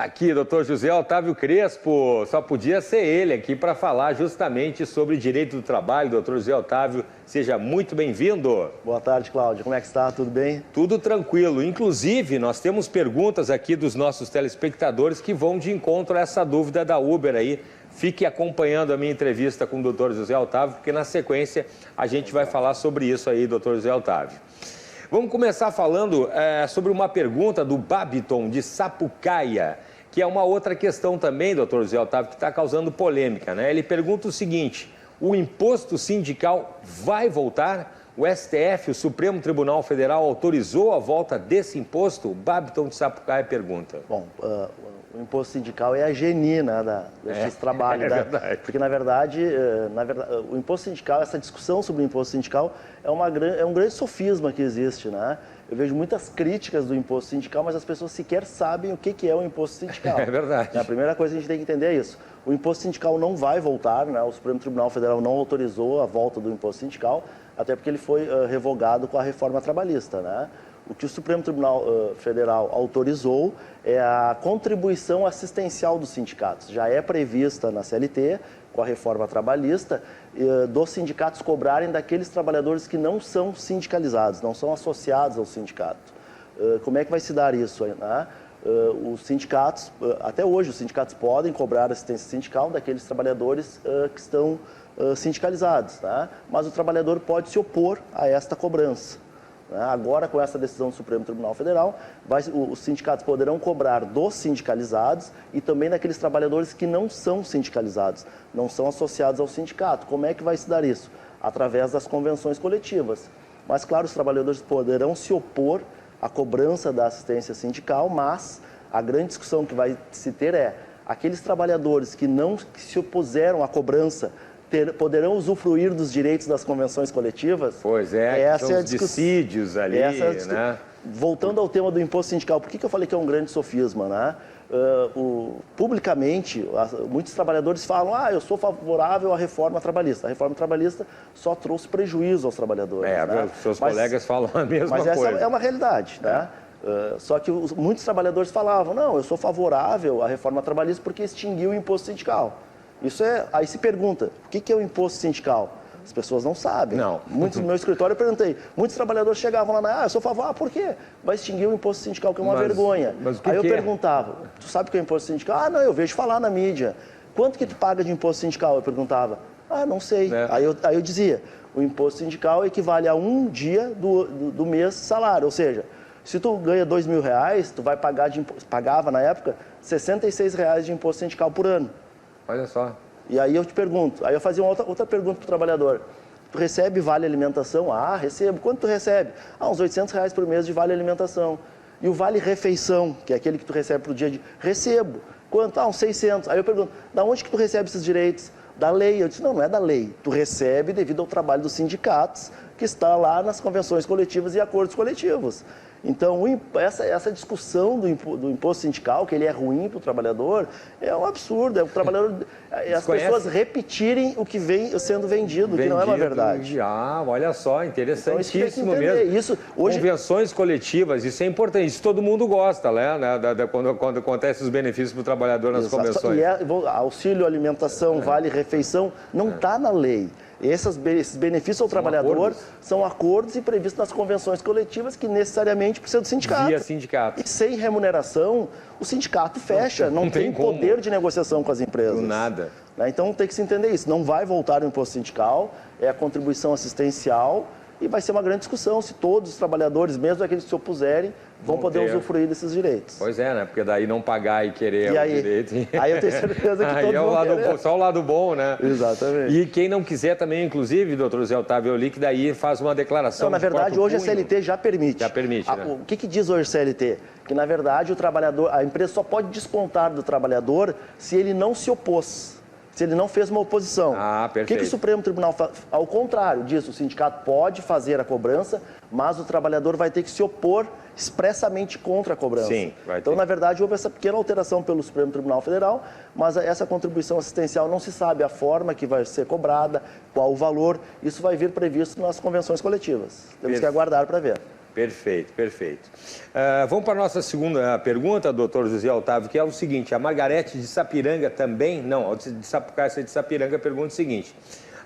Tá aqui, doutor José Otávio Crespo, só podia ser ele aqui para falar justamente sobre direito do trabalho. Doutor José Otávio, seja muito bem-vindo. Boa tarde, Cláudio. Como é que está? Tudo bem? Tudo tranquilo. Inclusive, nós temos perguntas aqui dos nossos telespectadores que vão de encontro a essa dúvida da Uber aí. Fique acompanhando a minha entrevista com o doutor José Otávio, porque na sequência a gente vai falar sobre isso aí, doutor José Otávio. Vamos começar falando sobre uma pergunta do Babiton, de Sapucaia, que é uma outra questão também, doutor José Otávio, que está causando polêmica, né? Ele pergunta o seguinte: o imposto sindical vai voltar? O STF, o Supremo Tribunal Federal, autorizou a volta desse imposto? O Babiton de Sapucaia pergunta. Bom, o imposto sindical é a genina desse trabalho. Verdade. Porque, na verdade, o imposto sindical, essa discussão sobre o imposto sindical é um grande sofisma que existe, né? Eu vejo muitas críticas do imposto sindical, mas as pessoas sequer sabem o que é o imposto sindical. É verdade. A primeira coisa que a gente tem que entender é isso. O imposto sindical não vai voltar, né? O Supremo Tribunal Federal não autorizou a volta do imposto sindical, até porque ele foi revogado com a reforma trabalhista, né? O que o Supremo Tribunal Federal autorizou é a contribuição assistencial dos sindicatos. Já é prevista na CLT, com a reforma trabalhista, dos sindicatos cobrarem daqueles trabalhadores que não são sindicalizados, não são associados ao sindicato. Como é que vai se dar isso, né? Os sindicatos, até hoje, os sindicatos podem cobrar assistência sindical daqueles trabalhadores que estão sindicalizados, tá? Mas o trabalhador pode se opor a esta cobrança. Agora, com essa decisão do Supremo Tribunal Federal, os sindicatos poderão cobrar dos sindicalizados e também daqueles trabalhadores que não são sindicalizados, não são associados ao sindicato. Como é que vai se dar isso? Através das convenções coletivas. Mas, claro, os trabalhadores poderão se opor à cobrança da assistência sindical, mas a grande discussão que vai se ter é aqueles trabalhadores que se opuseram à cobrança poderão usufruir dos direitos das convenções coletivas? Pois essa é a os dissídios ali, né? Voltando ao tema do imposto sindical, por que eu falei que é um grande sofisma, né? Publicamente, muitos trabalhadores falam: eu sou favorável à reforma trabalhista. A reforma trabalhista só trouxe prejuízo aos trabalhadores. Né? Seus colegas falam a mesma coisa. Mas essa é uma realidade, né? Só que muitos trabalhadores falavam: não, eu sou favorável à reforma trabalhista porque extinguiu o imposto sindical. Aí se pergunta, o que é o imposto sindical? As pessoas não sabem. Não. Muitos no meu escritório eu perguntei, muitos trabalhadores chegavam lá, eu sou favorável, por quê? Vai extinguir o imposto sindical, que é uma vergonha. Mas Aí eu perguntava, tu sabe o que é imposto sindical? Não, eu vejo falar na mídia. Quanto que tu paga de imposto sindical? Eu perguntava. Não sei. Aí eu dizia, o imposto sindical equivale a um dia do mês salário, ou seja, se tu ganha R$2.000, tu vai pagava na época R$66 de imposto sindical por ano. Olha só. E aí eu te pergunto, aí eu fazia uma outra pergunta para o trabalhador. Tu recebe vale alimentação? Recebo. Quanto tu recebe? Uns R$800 por mês de vale alimentação. E o vale refeição, que é aquele que tu recebe para o dia de... Recebo. Quanto? Uns 600. Aí eu pergunto, da onde que tu recebe esses direitos? Da lei. Eu disse, não é da lei. Tu recebe devido ao trabalho dos sindicatos, que está lá nas convenções coletivas e acordos coletivos. Então, essa discussão do imposto sindical, que ele é ruim para o trabalhador, é um absurdo. É o trabalhador, as pessoas repetirem o que vem sendo vendido, que não é uma verdade. Olha só, interessantíssimo então, mesmo. Isso, hoje... Convenções coletivas, isso é importante, isso todo mundo gosta, né? Quando acontece os benefícios para o trabalhador nas convenções. E auxílio alimentação, vale refeição, não está na lei. Esses benefícios ao trabalhador são acordos e previstos nas convenções coletivas que necessariamente precisam do sindicato. Via sindicato. E sem remuneração, o sindicato fecha, não tem poder de negociação com as empresas. Nada. Então tem que se entender isso. Não vai voltar o imposto sindical, é a contribuição assistencial e vai ser uma grande discussão se todos os trabalhadores, mesmo aqueles que se opuserem, vão poder usufruir desses direitos. Pois é, né? Porque daí não pagar e querer o direito. Aí eu tenho certeza que todos vão querer. Só o lado bom, né? Exatamente. E quem não quiser também, inclusive, doutor José Otávio, eu li que daí faz uma declaração. Não, na verdade, hoje a CLT já permite. Já permite, né? O que diz hoje a CLT? Que, na verdade, a empresa só pode descontar do trabalhador se ele não se opôs. Se ele não fez uma oposição. Perfeito. O que o Supremo Tribunal faz? Ao contrário disso, o sindicato pode fazer a cobrança, mas o trabalhador vai ter que se opor expressamente contra a cobrança. Sim, vai ter. Então, na verdade, houve essa pequena alteração pelo Supremo Tribunal Federal, mas essa contribuição assistencial não se sabe a forma que vai ser cobrada, qual o valor. Isso vai vir previsto nas convenções coletivas. Temos que aguardar para ver. Perfeito, perfeito. Vamos para a nossa segunda pergunta, doutor José Otávio, que é o seguinte, a Margarete de Sapiranga também, não, de Sapucaí de Sapiranga pergunta o seguinte,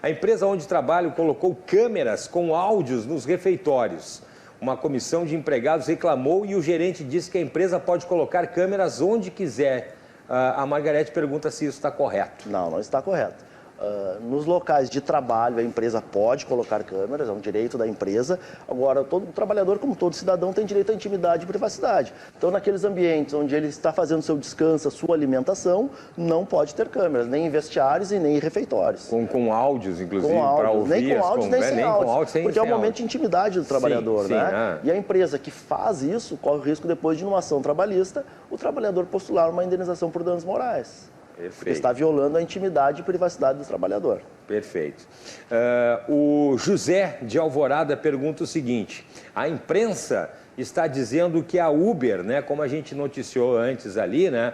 a empresa onde trabalho colocou câmeras com áudios nos refeitórios. Uma comissão de empregados reclamou e o gerente disse que a empresa pode colocar câmeras onde quiser. A Margarete pergunta se isso está correto. Não, não está correto. Nos locais de trabalho, a empresa pode colocar câmeras, é um direito da empresa. Agora, todo trabalhador, como todo cidadão, tem direito à intimidade e privacidade. Então, naqueles ambientes onde ele está fazendo seu descanso, a sua alimentação, não pode ter câmeras, nem em vestiários e nem em refeitórios. Com áudios, inclusive, para ouvir. Nem com áudios, nem sem áudios. Porque é um momento de intimidade do trabalhador, sim, né? E a empresa que faz isso, corre o risco, depois de uma ação trabalhista, o trabalhador postular uma indenização por danos morais. Perfeito. Porque está violando a intimidade e privacidade do trabalhador. Perfeito. O José de Alvorada pergunta o seguinte, a imprensa está dizendo que a Uber, né, como a gente noticiou antes ali, né,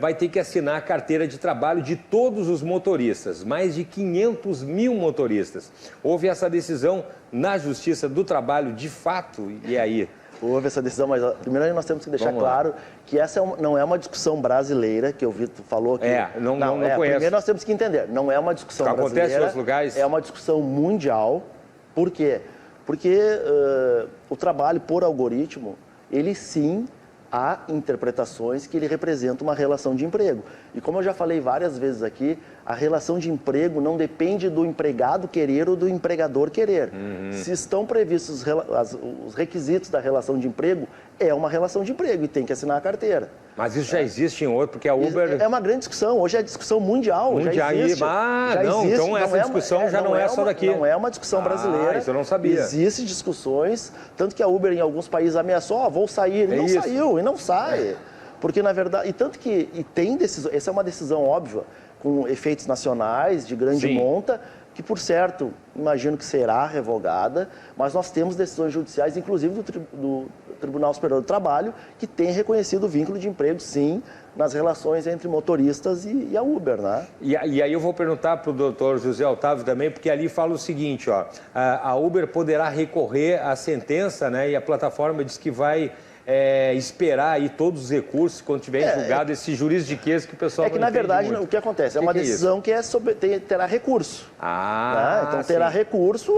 vai ter que assinar a carteira de trabalho de todos os motoristas, mais de 500 mil motoristas. Houve essa decisão na Justiça do Trabalho de fato, e aí? Houve essa decisão, mas primeiro nós temos que deixar claro que essa não é uma discussão brasileira, que o Vitor falou que... Não conheço. Primeiro nós temos que entender, não é uma discussão brasileira. Acontece em outros lugares? É uma discussão mundial. Por quê? Porque o trabalho por algoritmo, ele sim... há interpretações que ele representa uma relação de emprego. E como eu já falei várias vezes aqui, a relação de emprego não depende do empregado querer ou do empregador querer. Se estão previstos os requisitos da relação de emprego, é uma relação de emprego e tem que assinar a carteira. Mas isso já existe em outro, porque a Uber... É uma grande discussão, hoje é discussão mundial, já existe. Então essa discussão já não é só daqui. Não é uma discussão brasileira. Isso eu não sabia. Existem discussões, tanto que a Uber em alguns países ameaçou, vou sair, e não saiu, e não sai. Porque na verdade, tem decisão, essa é uma decisão óbvia, com efeitos nacionais, de grande monta, que por certo, imagino que será revogada, mas nós temos decisões judiciais, inclusive do Tribunal Superior do Trabalho, que tem reconhecido o vínculo de emprego, sim, nas relações entre motoristas e a Uber, né? E aí eu vou perguntar para o doutor José Otávio também, porque ali fala o seguinte, ó, a Uber poderá recorrer à sentença, né, e a plataforma diz que vai esperar aí todos os recursos quando tiver julgado esse juridiquês que o pessoal na verdade, o que acontece? É uma decisão que terá recurso. Né? Então, terá recurso,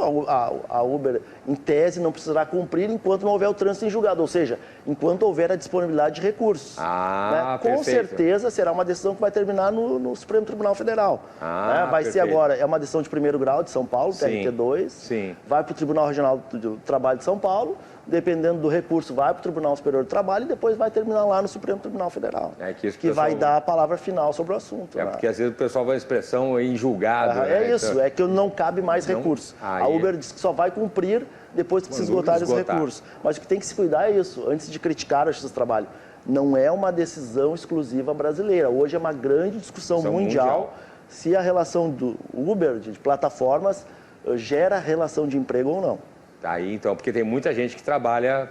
a Uber, em tese, não precisará cumprir enquanto não houver o trânsito em julgado, ou seja, enquanto houver a disponibilidade de recursos. Né? Com certeza, será uma decisão que vai terminar no Supremo Tribunal Federal. Né? Vai ser agora, é uma decisão de primeiro grau de São Paulo, TRT2, vai para o Tribunal Regional do Trabalho de São Paulo, dependendo do recurso, vai para o Tribunal Superior do Trabalho e depois vai terminar lá no Supremo Tribunal Federal, que vai dar a palavra final sobre o assunto. Porque às vezes o pessoal vai a expressão em julgado. É que não cabe mais recurso. A Uber diz que só vai cumprir depois que se esgotarem os recursos. Mas o que tem que se cuidar é isso, antes de criticar a Justiça do Trabalho. Não é uma decisão exclusiva brasileira. Hoje é uma grande discussão mundial se a relação do Uber, de plataformas, gera relação de emprego ou não. Aí, então, porque tem muita gente que trabalha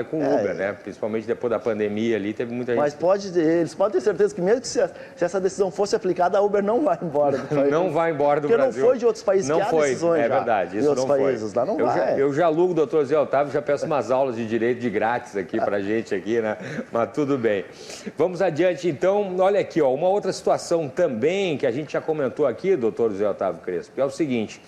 com Uber, né? Principalmente depois da pandemia ali, teve muita gente... Mas eles podem ter certeza que mesmo que se essa decisão fosse aplicada, a Uber não vai embora do país. Não vai embora do Brasil. Porque não foi de outros países que há decisões já. É verdade, isso não foi. Países, lá não vai. Eu já alugo o doutor Zé Otávio, já peço umas aulas de direito de grátis aqui pra gente aqui, né? Mas tudo bem. Vamos adiante, então. Olha aqui, ó, uma outra situação também que a gente já comentou aqui, doutor Zé Otávio Crespo, é o seguinte...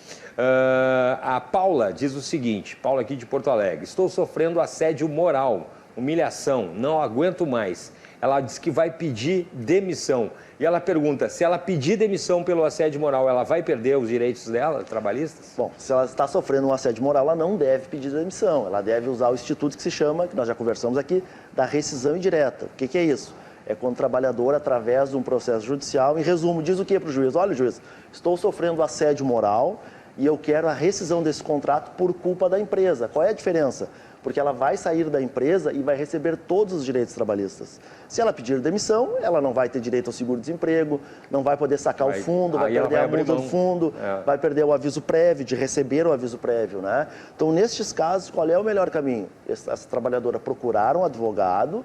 a Paula diz o seguinte, Paula aqui de Porto Alegre, estou sofrendo assédio moral, humilhação, não aguento mais. Ela diz que vai pedir demissão. E ela pergunta, se ela pedir demissão pelo assédio moral, ela vai perder os direitos dela, trabalhistas? Bom, se ela está sofrendo um assédio moral, ela não deve pedir demissão. Ela deve usar o instituto que se chama, que nós já conversamos aqui, da rescisão indireta. O que é isso? É quando o trabalhador, através de um processo judicial, em resumo, diz o que para o juiz? Olha, juiz, estou sofrendo assédio moral e eu quero a rescisão desse contrato por culpa da empresa. Qual é a diferença? Porque ela vai sair da empresa e vai receber todos os direitos trabalhistas. Se ela pedir demissão, ela não vai ter direito ao seguro-desemprego, não vai poder sacar o fundo, vai perder a multa do fundo, vai perder o aviso prévio, de receber o aviso prévio, né? Então, nestes casos, qual é o melhor caminho? Essa trabalhadora procurar um advogado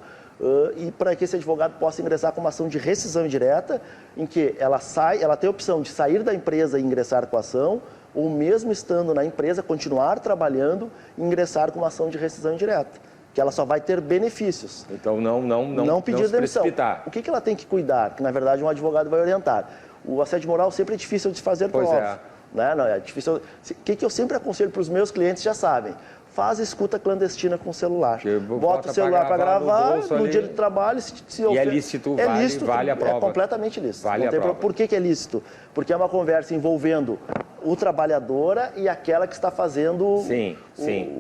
e para que esse advogado possa ingressar com uma ação de rescisão indireta, em que ela tem a opção de sair da empresa e ingressar com a ação, ou mesmo estando na empresa, continuar trabalhando e ingressar com uma ação de rescisão indireta, que ela só vai ter benefícios. Então, não pedir demissão. precipitar. O que ela tem que cuidar? Que, na verdade, um advogado vai orientar. O assédio moral sempre é difícil de fazer Pois prova. é. Né? Não, é difícil. O que eu sempre aconselho para os meus clientes, já sabem. Faz escuta clandestina com o celular. Bota o celular para gravar, no dia de trabalho, se e é lícito, vale a prova. É completamente lícito. Vale a prova. Por que é lícito? Porque é uma conversa envolvendo o trabalhadora e aquela que está fazendo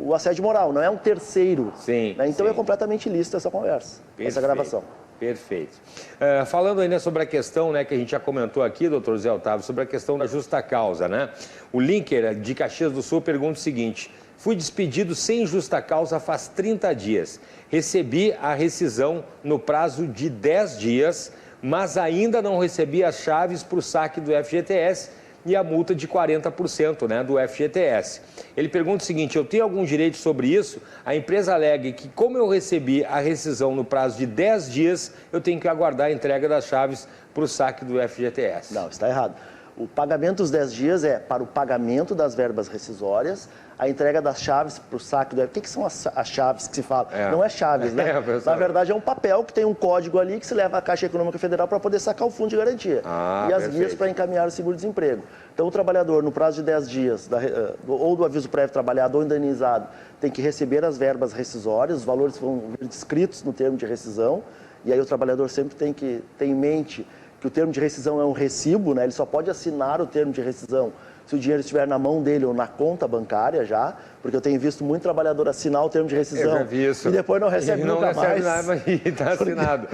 o assédio moral. Não é um terceiro. Né? Então é completamente lícito essa conversa, essa gravação. Perfeito. Falando ainda sobre a questão, né, que a gente já comentou aqui, doutor José Otávio, sobre a questão da justa causa, né? O Linker, de Caxias do Sul, pergunta o seguinte: fui despedido sem justa causa faz 30 dias. Recebi a rescisão no prazo de 10 dias, mas ainda não recebi as chaves para o saque do FGTS e a multa de 40%, né, do FGTS. Ele pergunta o seguinte: eu tenho algum direito sobre isso? A empresa alega que, como eu recebi a rescisão no prazo de 10 dias, eu tenho que aguardar a entrega das chaves para o saque do FGTS. Não, está errado. O pagamento dos 10 dias é para o pagamento das verbas rescisórias, a entrega das chaves para o saque do... O que são as chaves que se fala? Não é chaves, né? Na verdade, é um papel que tem um código ali que se leva à Caixa Econômica Federal para poder sacar o fundo de garantia. E as guias para encaminhar o seguro-desemprego. Então, o trabalhador, no prazo de 10 dias, ou do aviso prévio trabalhado ou indenizado, tem que receber as verbas rescisórias, os valores vão vir descritos no termo de rescisão, e aí o trabalhador sempre tem que ter em mente que o termo de rescisão é um recibo, né? Ele só pode assinar o termo de rescisão se o dinheiro estiver na mão dele ou na conta bancária já, porque eu tenho visto muito trabalhador assinar o termo de rescisão e depois não recebe nunca mais. Nada e está assinado.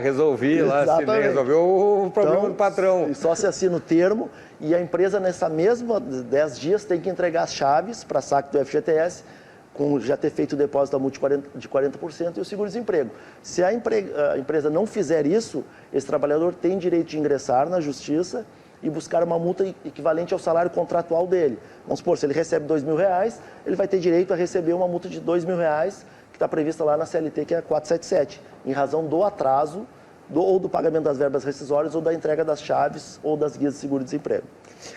Resolvi lá, assinei, resolveu o problema do patrão. E só se assina o termo e a empresa, nessa mesma 10 dias, tem que entregar as chaves para saque do FGTS, com já ter feito o depósito da multa de 40% e o seguro-desemprego. Se a empresa não fizer isso, esse trabalhador tem direito de ingressar na justiça e buscar uma multa equivalente ao salário contratual dele. Vamos supor, se ele recebe R$2.000, ele vai ter direito a receber uma multa de R$2.000, que está prevista lá na CLT, que é 477, em razão do atraso ou do pagamento das verbas rescisórias ou da entrega das chaves ou das guias de seguro-desemprego.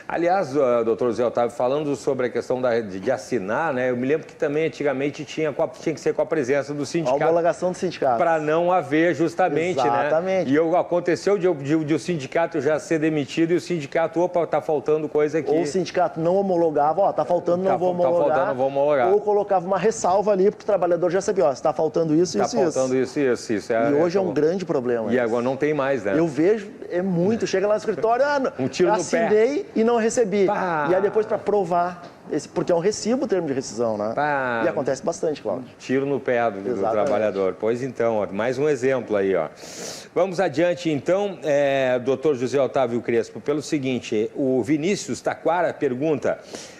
Aliás, doutor José Otávio, falando sobre a questão de assinar, né, eu me lembro que também antigamente tinha que ser com a presença do sindicato. A homologação do sindicato. Para não haver justamente, exatamente, né? E aconteceu de o sindicato já ser demitido e o sindicato, está faltando coisa aqui. Ou o sindicato não homologava, está faltando, não vou homologar. Está faltando, não vou homologar. Ou colocava uma ressalva ali, porque o trabalhador já sabia, está faltando isso, isso, isso. Está faltando isso. E hoje é um grande problema. E agora não tem mais, né? Eu vejo, é muito. Chega lá no escritório, um tiro no pé. Assinei e não recebi. E aí depois para provar, porque é um recibo o termo de rescisão, né? E acontece bastante, Cláudio. Tiro no pé do trabalhador. Pois então, mais um exemplo aí, ó. Vamos adiante então, doutor José Otávio Crespo, pelo seguinte, o Vinícius Taquara pergunta: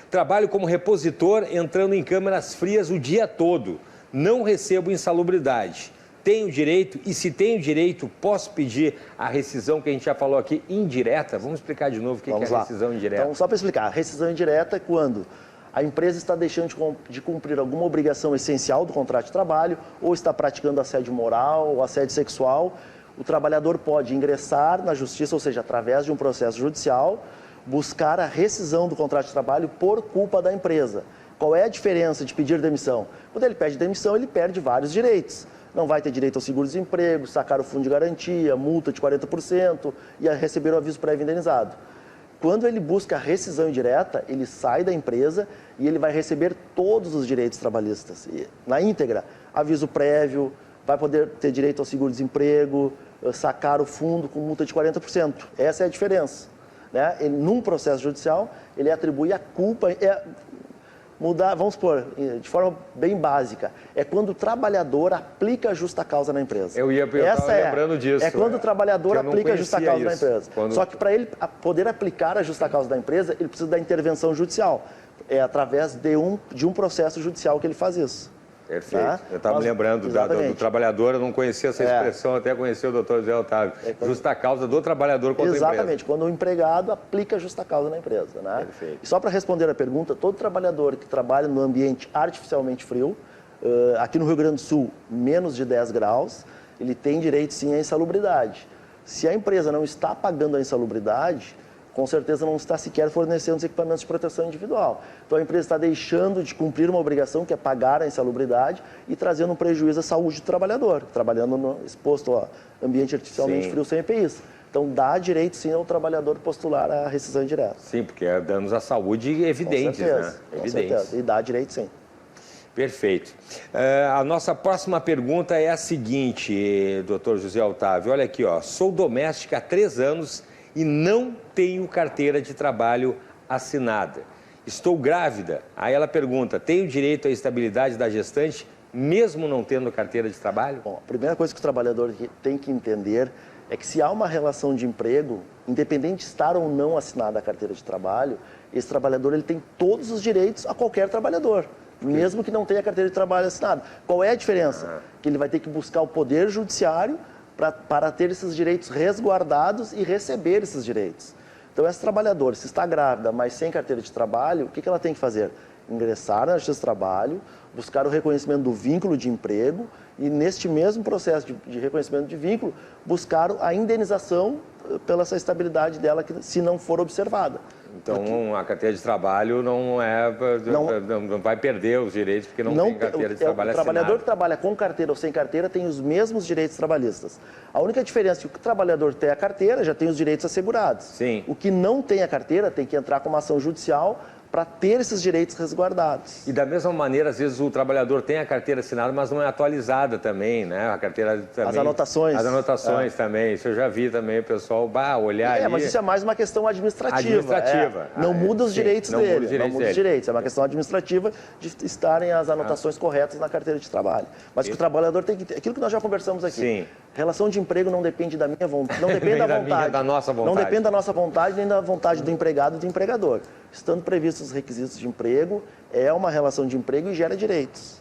trabalho como repositor entrando em câmeras frias o dia todo, não recebo insalubridade. Tenho direito, e se tenho direito, posso pedir a rescisão que a gente já falou aqui, indireta? Vamos explicar de novo o que é a rescisão indireta. Então, só para explicar, a rescisão indireta é quando a empresa está deixando de cumprir alguma obrigação essencial do contrato de trabalho, ou está praticando assédio moral ou assédio sexual. O trabalhador pode ingressar na justiça, ou seja, através de um processo judicial, buscar a rescisão do contrato de trabalho por culpa da empresa. Qual é a diferença de pedir demissão? Quando ele pede demissão, ele perde vários direitos. Não vai ter direito ao seguro-desemprego, sacar o fundo de garantia, multa de 40% e a receber o aviso prévio indenizado. Quando ele busca a rescisão indireta, ele sai da empresa e ele vai receber todos os direitos trabalhistas. Na íntegra, aviso prévio, vai poder ter direito ao seguro-desemprego, sacar o fundo com multa de 40%. Essa é a diferença. Né? Num processo judicial, ele atribui a culpa... Mudar, vamos supor, de forma bem básica, é quando o trabalhador aplica a justa causa na empresa. Eu estava lembrando disso. É quando o trabalhador aplica a justa causa na empresa. Quando... Só que para ele poder aplicar a justa causa da empresa, ele precisa da intervenção judicial. É através de um processo judicial que ele faz isso. Perfeito. Tá? Eu estava me lembrando do trabalhador, eu não conhecia essa expressão, até conheci o doutor José Otávio. Justa causa do trabalhador contra a empresa. Exatamente, quando o empregado aplica a justa causa na empresa. Né? Perfeito. E só para responder a pergunta, todo trabalhador que trabalha no ambiente artificialmente frio, aqui no Rio Grande do Sul, menos de 10 graus, ele tem direito sim à insalubridade. Se a empresa não está pagando a insalubridade, com certeza não está sequer fornecendo os equipamentos de proteção individual. Então a empresa está deixando de cumprir uma obrigação, que é pagar a insalubridade, e trazendo um prejuízo à saúde do trabalhador, trabalhando exposto a ambiente artificialmente frio sem EPIs. Então dá direito sim ao trabalhador postular a rescisão indireta. Sim, porque é danos à saúde evidentes, com certeza, né? Com certeza, e dá direito sim. Perfeito. A nossa próxima pergunta é a seguinte, doutor José Otávio. Olha aqui, ó. Sou doméstica há 3 anos e não tenho carteira de trabalho assinada. Estou grávida. Aí ela pergunta, tenho direito à estabilidade da gestante, mesmo não tendo carteira de trabalho? Bom, a primeira coisa que o trabalhador tem que entender é que se há uma relação de emprego, independente de estar ou não assinada a carteira de trabalho, esse trabalhador ele tem todos os direitos a qualquer trabalhador, mesmo que não tenha carteira de trabalho assinada. Qual é a diferença? Que ele vai ter que buscar o poder judiciário para ter esses direitos resguardados e receber esses direitos. Então, esse trabalhador, se está grávida, mas sem carteira de trabalho, o que ela tem que fazer? Ingressar na Justiça do Trabalho, buscar o reconhecimento do vínculo de emprego e, neste mesmo processo de reconhecimento de vínculo, buscar a indenização pela essa estabilidade dela, que, se não for observada. Então, a carteira de trabalho não vai perder os direitos, porque não tem carteira de trabalho assinada. O trabalhador que trabalha com carteira ou sem carteira tem os mesmos direitos trabalhistas. A única diferença é que o trabalhador tem a carteira já tem os direitos assegurados. Sim. O que não tem a carteira tem que entrar com uma ação judicial para ter esses direitos resguardados. E da mesma maneira, às vezes o trabalhador tem a carteira assinada, mas não é atualizada também, né? A carteira também... As anotações. As anotações também. Isso eu já vi também o pessoal olhar ali. Mas isso é mais uma questão administrativa. Administrativa. Não muda os direitos dele. Não muda os direitos. É uma questão administrativa de estarem as anotações corretas na carteira de trabalho. Mas que o trabalhador tem que ter... Aquilo que nós já conversamos aqui. Sim. Relação de emprego não depende da minha vontade. Não depende da vontade. Da nossa vontade. Não depende da nossa vontade nem da vontade do empregado e do empregador. Estando previstos os requisitos de emprego, é uma relação de emprego e gera direitos.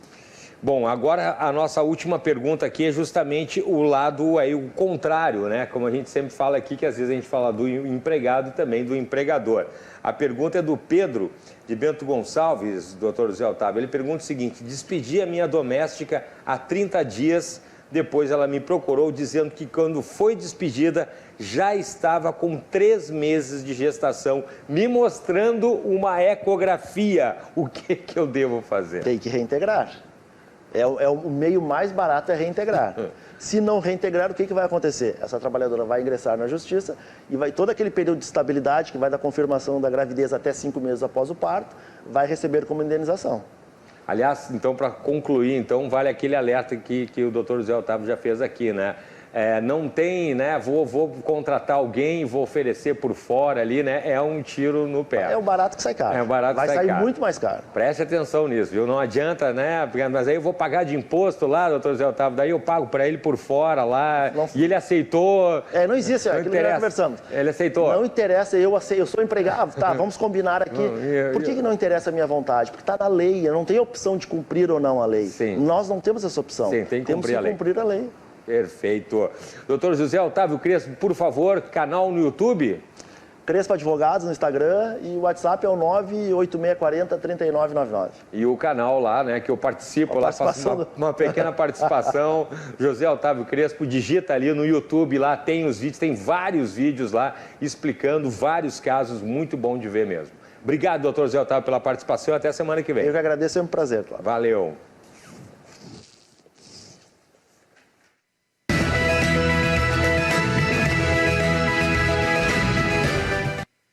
Bom, agora a nossa última pergunta aqui é justamente o lado aí, o contrário, né? Como a gente sempre fala aqui, que às vezes a gente fala do empregado e também do empregador. A pergunta é do Pedro de Bento Gonçalves, doutor José Otávio. Ele pergunta o seguinte: despedi a minha doméstica há 30 dias, depois ela me procurou dizendo que quando foi despedida já estava com 3 meses de gestação, me mostrando uma ecografia. O que eu devo fazer? Tem que reintegrar. O meio mais barato é reintegrar. Se não reintegrar, o que vai acontecer? Essa trabalhadora vai ingressar na justiça e vai todo aquele período de estabilidade, que vai da confirmação da gravidez até 5 meses após o parto, vai receber como indenização. Aliás, então, para concluir, então, vale aquele alerta que o doutor José Otávio já fez aqui, né? Não tem, né? Vou contratar alguém, vou oferecer por fora ali, né? É um tiro no pé. É o barato que sai caro. É o barato que sai caro. Vai sair muito mais caro. Preste atenção nisso, viu? Não adianta, né? Mas aí eu vou pagar de imposto lá, doutor José Otávio, daí eu pago para ele por fora lá. Nossa. E ele aceitou. Não existe, aquilo que nós conversamos. Ele aceitou. Não interessa, eu sou empregado, tá, vamos combinar aqui. Por que não interessa a minha vontade? Porque está na lei, eu não tenho opção de cumprir ou não a lei. Sim. Nós não temos essa opção. Sim, tem que cumprir a lei. Temos que cumprir a lei. Perfeito. Doutor José Otávio Crespo, por favor, canal no YouTube? Crespo Advogados no Instagram e o WhatsApp é o 98640-3999. E o canal lá, né, que eu participo, lá faço uma pequena participação. José Otávio Crespo, digita ali no YouTube, lá tem os vídeos, tem vários vídeos lá explicando vários casos, muito bom de ver mesmo. Obrigado, doutor José Otávio, pela participação, até semana que vem. Eu que agradeço, é um prazer. Claro. Valeu.